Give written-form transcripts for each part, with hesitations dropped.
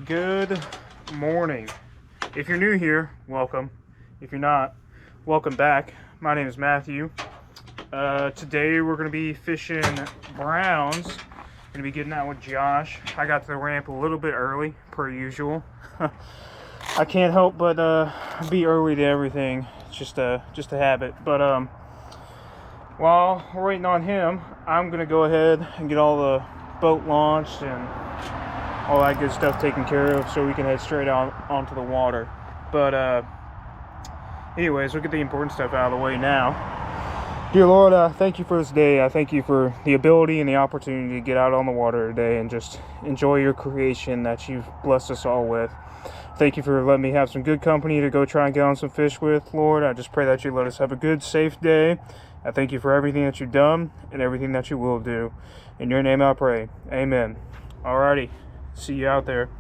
Good morning. If you're new here, welcome. If you're not, welcome back. My name is Matthew. Today we're going to be fishing browns. Going to be getting out with Josh. I got to the ramp a little bit early, per usual. I can't help but be early to everything. It's just a habit. But while we're waiting on him, I'm going to go ahead and get all the boat launched and all that good stuff taken care of so we can head straight out onto the water. But anyways, we'll get the important stuff out of the way now. Dear Lord, thank you for this day. I thank you for the ability and the opportunity to get out on the water today and just enjoy your creation that you've blessed us all with. Thank you for letting me have some good company to go try and get on some fish with, Lord. I just pray that you let us have a good, safe day. I thank you for everything that you've done and everything that you will do. In your name I pray. Amen. Alrighty. See you out there.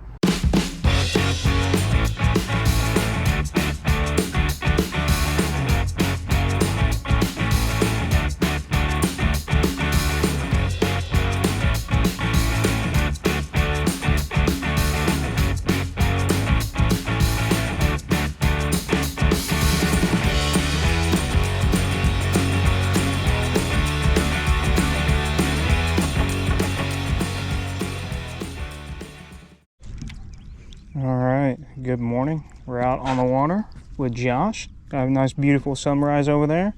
Good morning. We're out on the water with Josh. Got a nice beautiful sunrise over there.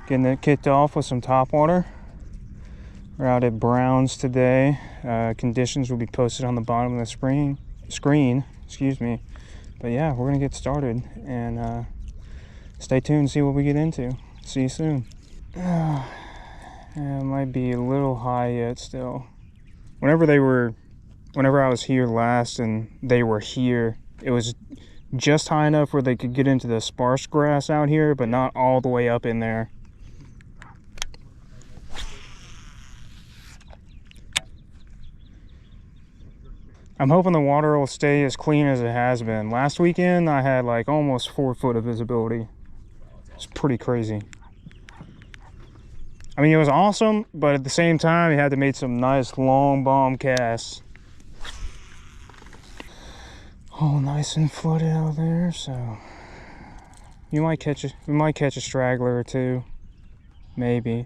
Getting it kicked off with some topwater. We're out at Browns today. Conditions will be posted on the bottom of the screen. Excuse me. But yeah, we're gonna get started and stay tuned and see what we get into. See you soon. It might be a little high yet still. Whenever I was here last and they were here, it was just high enough where they could get into the sparse grass out here, but not all the way up in there. I'm hoping the water will stay as clean as it has been. Last weekend, I had like almost 4 foot of visibility. It's pretty crazy. I mean, it was awesome, but at the same time, you had to make some nice long bomb casts. All nice and flooded out there, so we might catch a straggler or two, maybe.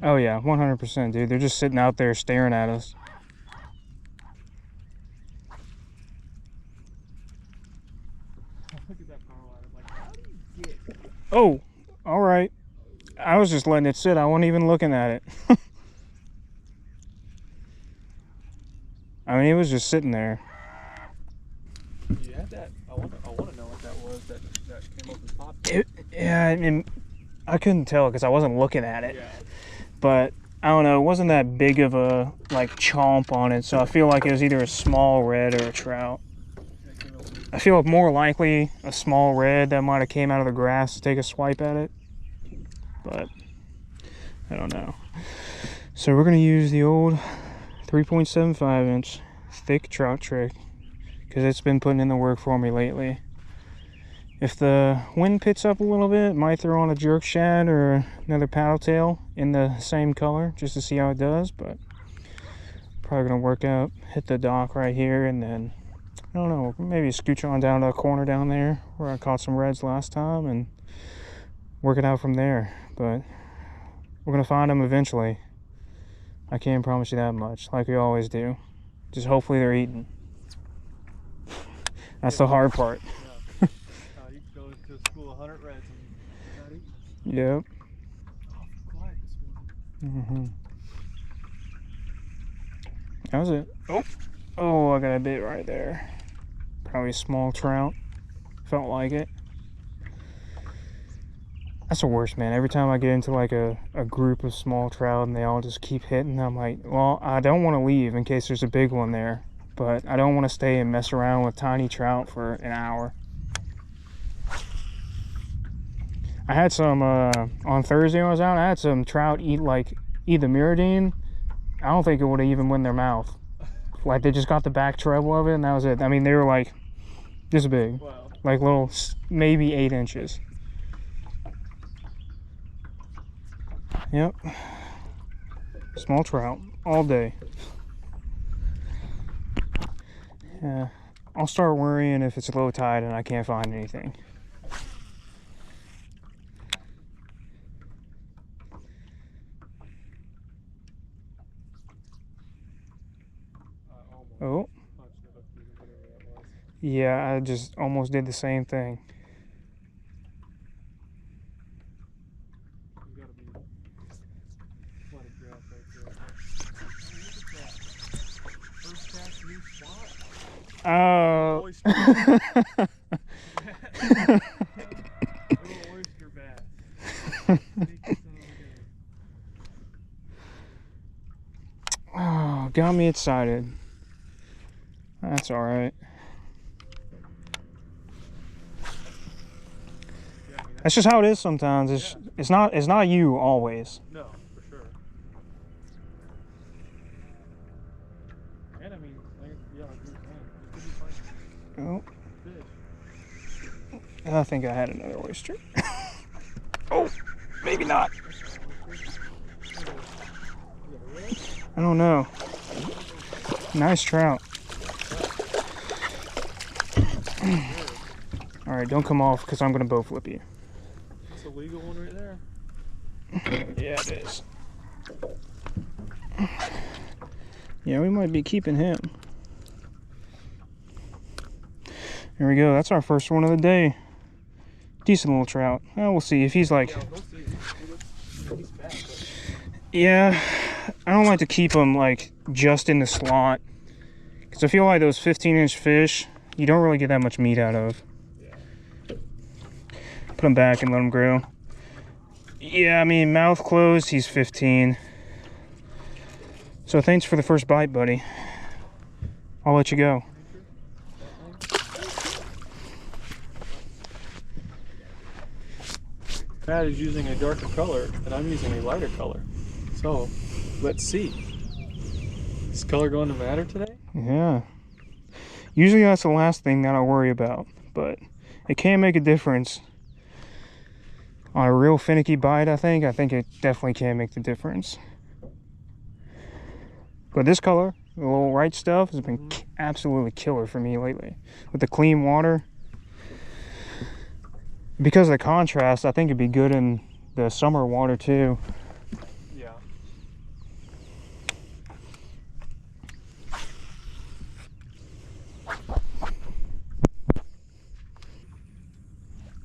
Oh yeah, 100%, dude. They're just sitting out there staring at us. Oh, all right. I was just letting it sit. I wasn't even looking at it. I mean, it was just sitting there. You had that. I want to know what that was that came up and popped. Yeah, I mean, I couldn't tell because I wasn't looking at it. Yeah. But I don't know. It wasn't that big of a like chomp on it, so I feel like it was either a small red or a trout. I feel like more likely a small red that might have came out of the grass to take a swipe at it. But I don't know. So we're gonna use the old 3.75 inch thick trout trick because it's been putting in the work for me lately. If the wind picks up a little bit, might throw on a jerk shad or another paddle tail in the same color just to see how it does, but probably gonna work out, hit the dock right here, and then I don't know, maybe scooch on down to the corner down there where I caught some reds last time and work it out from there. But we're gonna find them eventually. I can't promise you that much, like we always do. Just hopefully they're eating. That's the hard part. Yeah. You can go to a school of 100 reds and not eat. Yep. Oh, quiet this morning. That was it. Oh, I got a bit right there. Probably a small trout. Felt like it. That's the worst, man. Every time I get into like a group of small trout and they all just keep hitting, I'm like, well, I don't want to leave in case there's a big one there, but I don't want to stay and mess around with tiny trout for an hour. I had some, on Thursday when I was out, I had some trout eat the Miradine. I don't think it would have even went in their mouth. Like they just got the back treble of it and that was it. I mean, they were like this big. Wow. Like little, maybe 8 inches. Yep. Small trout all day. Yeah, I'll start worrying if it's low tide and I can't find anything. Oh. Yeah, I just almost did the same thing. Oh. Oyster bass. Oh, got me excited. That's all right. That's just how it is sometimes. It's not you always. No, for sure. And I mean, like you were saying, you could be finding fish. I think I had another oyster. Oh, maybe not. I don't know. Nice trout. All right, don't come off because I'm gonna bow flip you. That's a legal one right there. Yeah, it is. Yeah, we might be keeping him. There we go. That's our first one of the day. Decent little trout. Well, we'll see if he's like. Yeah, I don't like to keep them like just in the slot because I feel like those 15-inch fish you don't really get that much meat out of. Put them back and let them grow. Yeah, I mean, mouth closed, he's 15. So thanks for the first bite, buddy. I'll let you go. Matt is using a darker color and I'm using a lighter color. So, let's see. Is color going to matter today? Yeah. Usually that's the last thing that I worry about, but it can make a difference. On a real finicky bite, I think it definitely can make the difference. But this color, the little white stuff, has been absolutely killer for me lately. With the clean water. Because of the contrast, I think it'd be good in the summer water too. Yeah.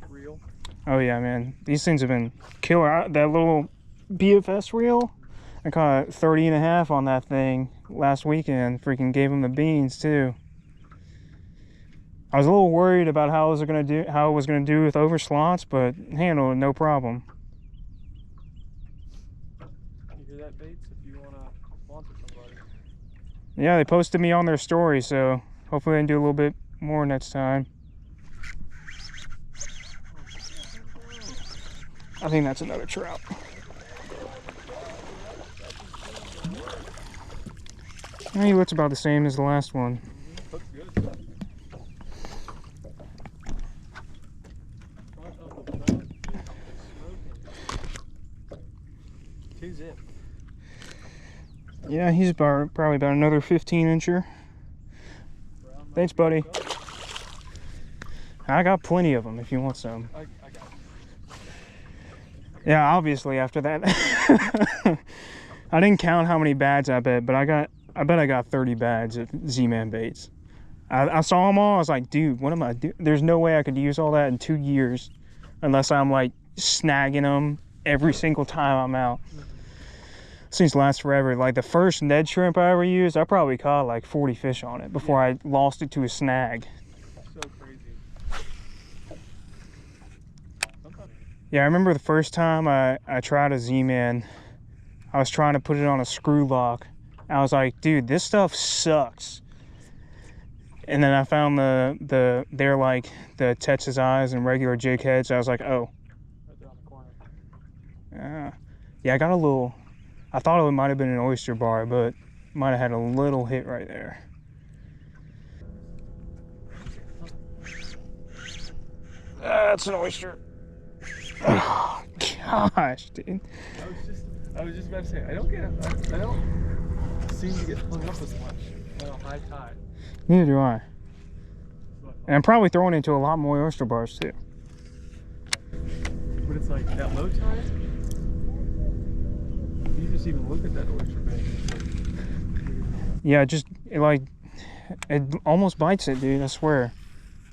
Reel. Oh yeah, man. These things have been killer. That little BFS reel, I caught 30.5 on that thing last weekend. Freaking gave him the beans too. I was a little worried about how it was gonna do with over slots, but handled it no problem. You hear that, Bates? If you wanna sponsor somebody. Yeah, they posted me on their story, so hopefully I can do a little bit more next time. I think that's another trout. He looks about the same as the last one. Looks good. Two zip. Yeah, he's probably about another 15-incher. Thanks, buddy. I got plenty of them if you want some. I got it. Yeah, obviously after that. I didn't count how many bags I bet, but I bet I got 30 bags of Z-Man baits. I saw them all. I was like, dude, what am I doing? There's no way I could use all that in 2 years unless I'm like snagging them every single time I'm out. Things last forever. Like the first Ned shrimp I ever used, I probably caught like 40 fish on it before I lost it to a snag. So crazy. Yeah, I remember the first time I tried a Z-Man, I was trying to put it on a screw lock. I was like, dude, this stuff sucks. And then I found they're like the Texas Eyes and regular Jigheads. I was like, oh. Right there on the corner. Yeah, I got a little, I thought it might have been an oyster bar, but might have had a little hit right there. That's an oyster. Oh, gosh, dude. I was just about to say, I don't seem to get hung up as much on a high tide. Neither do I. And I'm probably throwing into a lot more oyster bars too. But it's like that low tide. You just even look at that oyster bank. Yeah, it almost bites it, dude. I swear.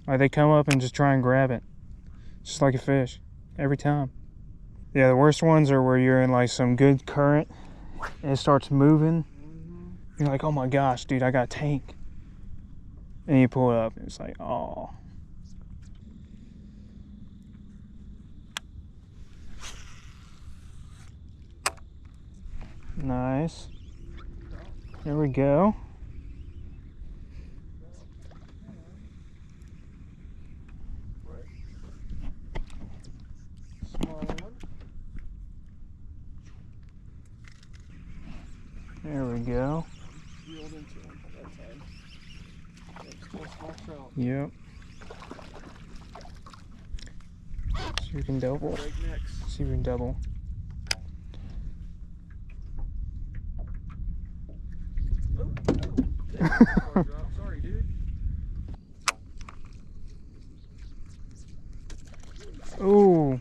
Like they come up and just try and grab it, just like a fish, every time. Yeah, the worst ones are where you're in like some good current and it starts moving. You're like, oh my gosh, dude, I got a tank. And you pull it up, and it's like, oh. Nice. There we go. Small one. There we go. Reeled into him that time. Still small trout. Yep. So you can double. Break necks. See if you can double. Oh, sorry, dude. Ooh.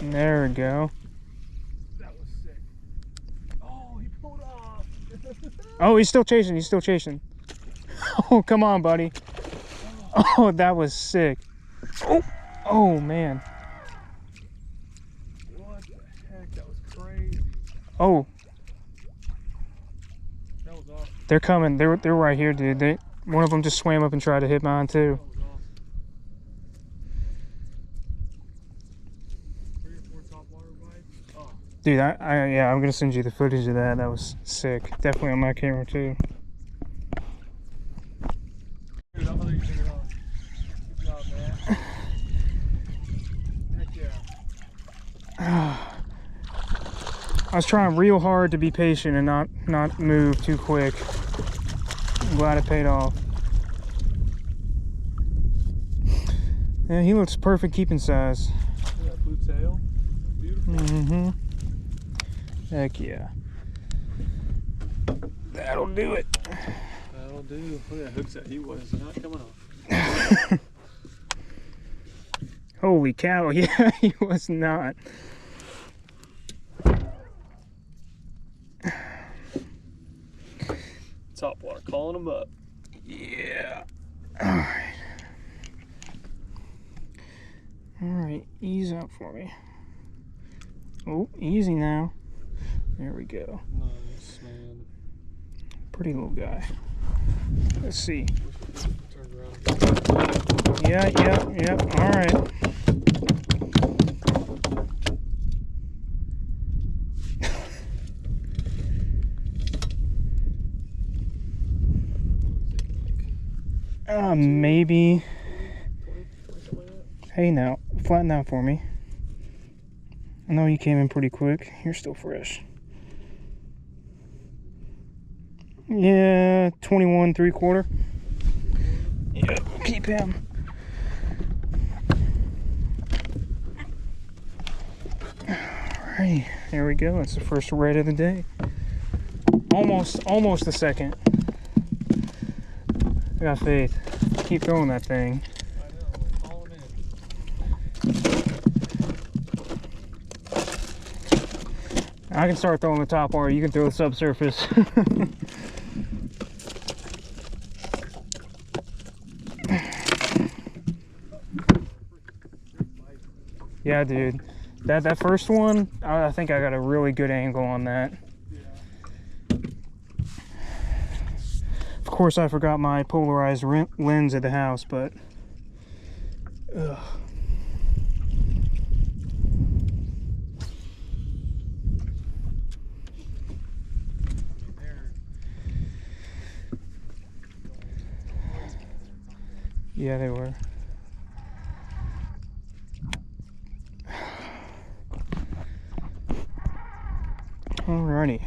There we go. That was sick. Oh, he pulled off. Oh, he's still chasing. He's still chasing. Oh, come on, buddy. Oh, that was sick. Oh, oh man. What the heck? That was crazy. Oh, That was awesome. they're coming. They're right here, dude. One of them just swam up and tried to hit mine too. That was awesome. 3 or 4 top water bites. Oh. Dude, yeah, I'm gonna send you the footage of that. That was sick. Definitely on my camera too. Dude, I'm gonna get it on. Good job, man. Heck yeah. I was trying real hard to be patient and not move too quick. I'm glad it paid off. Yeah, he looks perfect keeping size. Yeah, blue tail. Beautiful. Mm-hmm. Heck yeah. That'll do it. That'll do. Look at that hook set. He was not coming off. Holy cow, yeah, he was not. Top water, calling him up. Yeah. Alright. Alright, ease up for me. Oh, easy now. There we go. Nice, man. Pretty little guy. Let's see. Turned around. Yeah. Alright. Maybe. Hey now, flatten out for me. I know you came in pretty quick. You're still fresh. Yeah, 21 3/4. Yeah, keep him. Alright, there we go. That's the first red of the day. Almost the second. I got faith. Keep throwing that thing. I know, we're calling in. I can start throwing the top water. You can throw the subsurface. Yeah, dude. That first one, I think I got a really good angle on that. Of course, I forgot my polarized lens at the house, but ugh. Yeah, they were. Alrighty.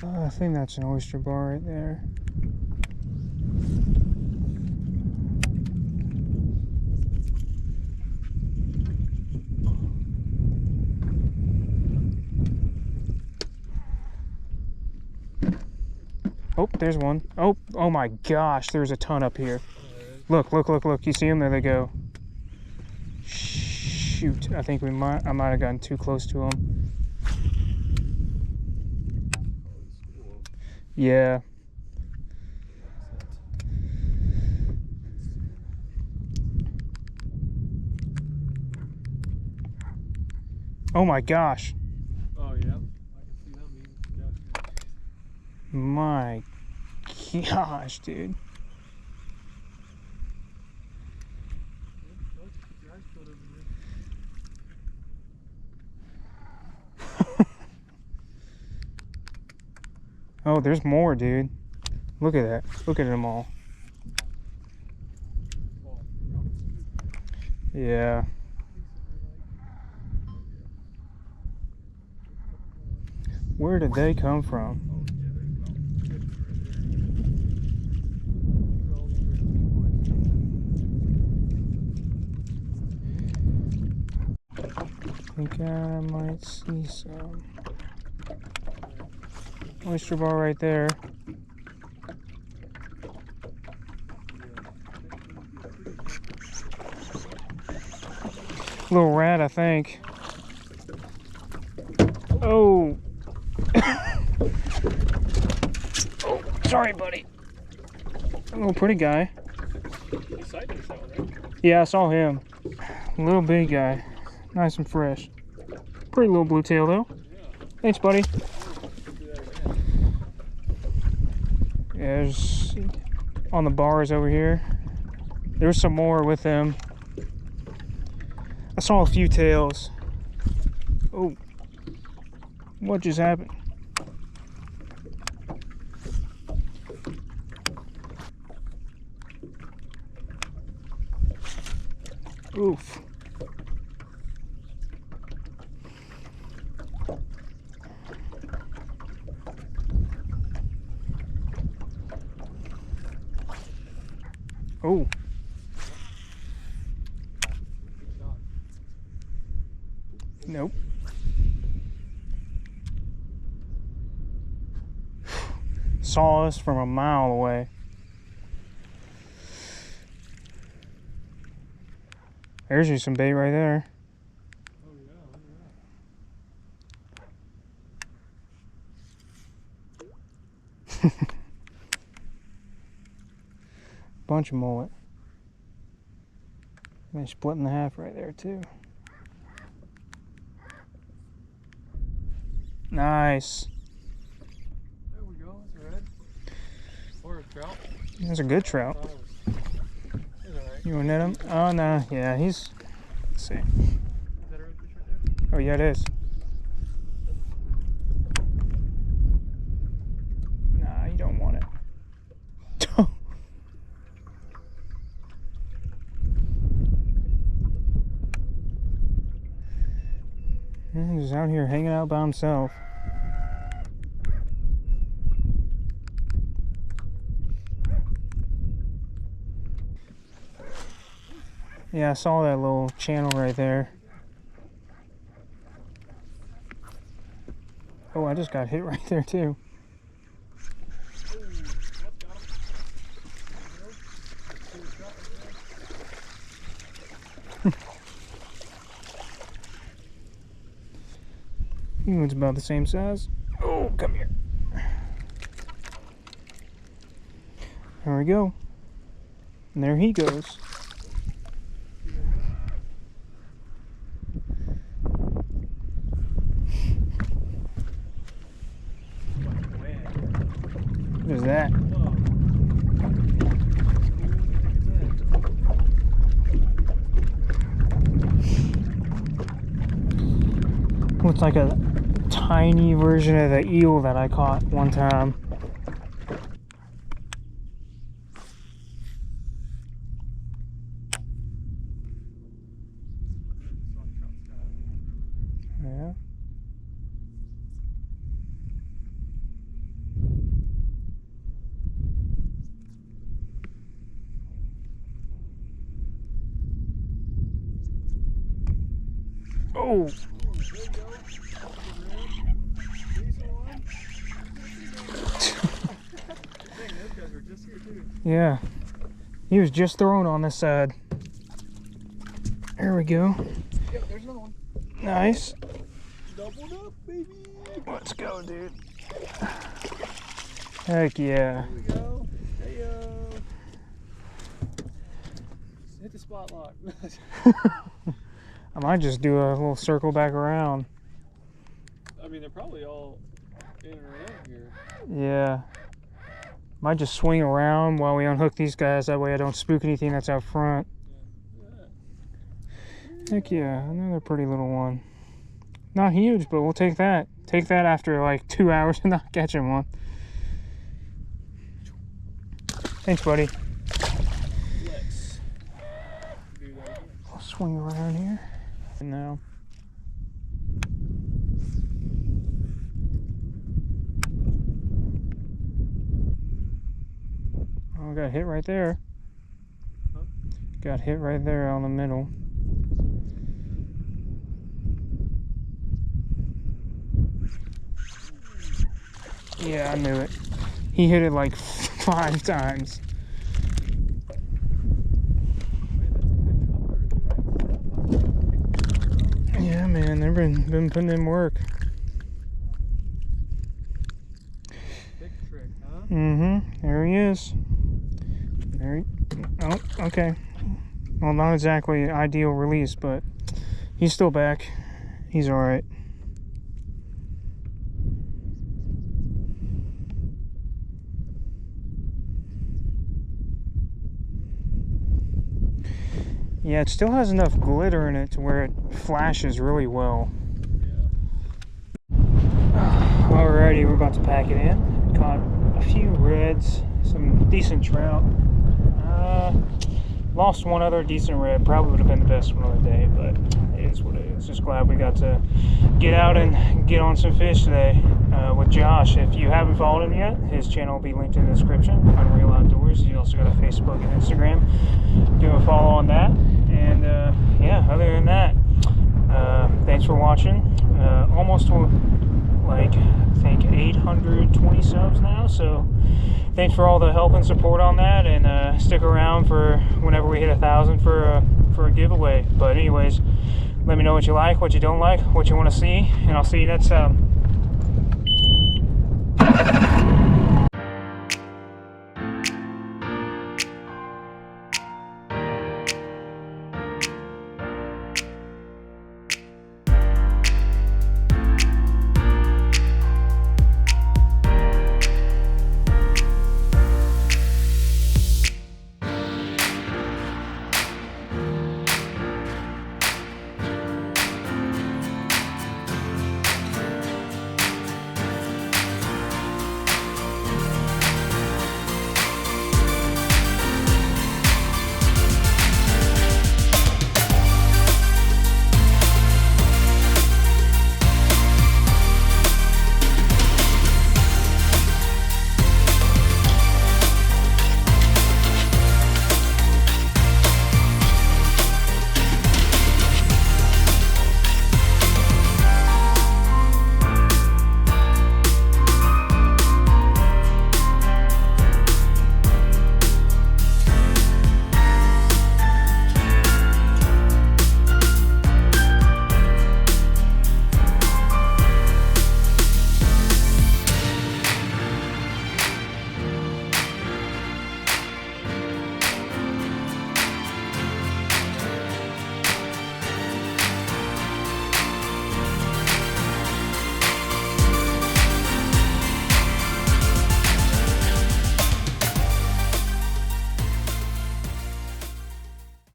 I think that's an oyster bar right there. Oh, there's one. Oh, oh my gosh, there's a ton up here. Look, look, look, look. You see them? There they go. Shoot, I think I might have gotten too close to them. Yeah. Oh my gosh. Oh yeah, I can see them being down here. My gosh, dude. Oh, there's more, dude. Look at that. Look at them all. Yeah. Where did they come from? I think I might see some. Oyster bar right there. Little rat, I think. Oh. Oh, sorry, buddy. A little pretty guy. Yeah, I saw him. Little big guy. Nice and fresh. Pretty little blue tail, though. Thanks, buddy. Yeah, there's on the bars over here. There's some more with them. I saw a few tails. Oh, what just happened? Oof. Oh. Nope. Saw us from a mile away. There's you some bait right there. Oh yeah, look at that. Bunch of mullet. And they split in half right there too. Nice. There we go. It's a red. Or a trout. That's a good trout. He's alright. You wanna net him? Oh no, yeah, he's. Let's see. Is that a redfish right there? Oh yeah, it is. Nah, you don't want it. He's out here hanging out by himself. Yeah, I saw that little channel right there. Oh, I just got hit right there too. It's about the same size. Oh, come here. There we go. And there he goes. What is that? Looks like a tiny version of the eel that I caught one time. Yeah. Oh. this here too. Yeah. He was just thrown on this side. There we go. Yep, there's another one. Nice. Doubled up, baby. Let's go, dude. Heck yeah. Here we go. Hey yo. Hit the spot lock. I might just do a little circle back around. I mean, they're probably all in and around here. Yeah. Might just swing around while we unhook these guys. That way I don't spook anything that's out front. Heck yeah, another pretty little one. Not huge, but we'll take that. Take that after like 2 hours of not catching one. Thanks, buddy. Let's do that again. I'll swing around here. And now. Oh, got hit right there. Huh? Got hit right there on the middle. Yeah, I knew it. He hit it like 5 times. Yeah, man, they've been putting in work. Big trick, huh? There he is. There he, oh, okay. Well, not exactly ideal release, but he's still back. He's alright. Yeah, it still has enough glitter in it to where it flashes really well. Alrighty, we're about to pack it in. Caught a few reds, some decent trout. Lost one other decent red. Probably would have been the best one of the day, but it is what it is. Just glad we got to get out and get on some fish today with Josh. If you haven't followed him yet, his channel will be linked in the description. Unreel Outdoors. He also got a Facebook and Instagram. Give a follow on that. And yeah, other than that, thanks for watching. Almost like I think 820 subs now, so thanks for all the help and support on that, and stick around for whenever we hit 1,000 for a giveaway. But anyways, let me know what you like, what you don't like, what you want to see, and I'll see you next time.